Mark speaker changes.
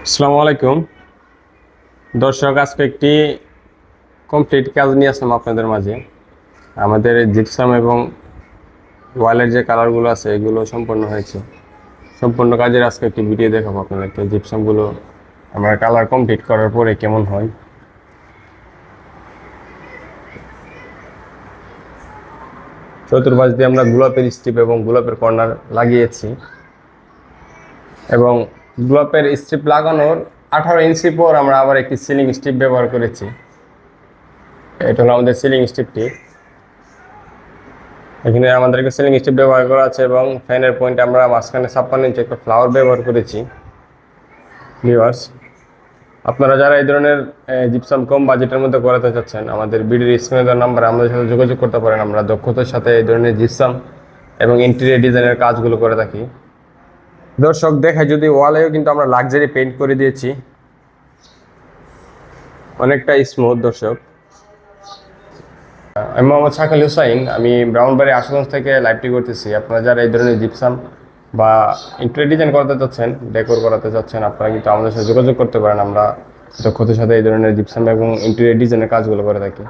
Speaker 1: আসসালামু আলাইকুম দর্শক, আজকে একটি কমপ্লিট কাজ নিয়ে আসলাম আপনাদের মাঝে। আমাদের জিপসাম এবং ওয়ালের যে কালারগুলো আছে এগুলো সম্পূর্ণ হয়েছে। সম্পূর্ণ কাজের আজকে একটি ভিডিও দেখাবো আপনাদেরকে। জিপসামগুলো আমরা কালার কমপ্লিট করার পরে কেমন হয়। চতুর্পাশ দিয়ে আমরা গোলাপের স্ট্রিপ এবং গোলাপের কর্নার লাগিয়েছি, এবং গোলাপের স্ট্রিপ লাগানোর 18 ইঞ্চি পর আমরা আবার একটি সিলিং স্ট্রিপ ব্যবহার করেছি। এটা হলো আমাদের সিলিং স্ট্রিপটি। এখানে আমাদেরকে সিলিং স্ট্রিপ ব্যবহার করা আছে, এবং ফ্যানের পয়েন্টে আমরা মাঝখানে 56 ইঞ্চি একটা ফ্লাওয়ার ব্যবহার করেছি। ভিউয়ার্স, আপনারা যারা এই ধরনের জিপসাম কম বাজেটের মধ্যে করাতে চাচ্ছেন, আমাদের ভিডিওর স্ক্রিনে দেওয়া নাম্বারে আমাদের সাথে যোগাযোগ করতে পারেন। আমরা দক্ষতার সাথে এই ধরনের জিপসাম এবং ইন্টেরিয়র ডিজাইনের কাজগুলো করে থাকি। দর্শক দেখায়, যদি ওয়ালেও কিন্তু আমরা লাক্সারি পেইন্ট করে দিয়েছি, অনেকটা স্মুথ। দর্শক, আমি মোহাম্মদ শাকিল হুসাইন, আমি ব্রাউনবাড়ি আশুগঞ্জ থেকে লাইভটি করতেছি। আপনারা যারা এই ধরনের জিপসাম বা ইন্টেরিয়র ডিজাইন করাতে চাচ্ছেন, ডেকোর করাতে চাচ্ছেন, আপনারা কিন্তু আমাদের সাথে যোগাযোগ করতে পারেন। আমরা দক্ষতার সাথে এই ধরনের জিপসাম এবং ইন্টেরিয়র ডিজাইনের কাজগুলো করে থাকি।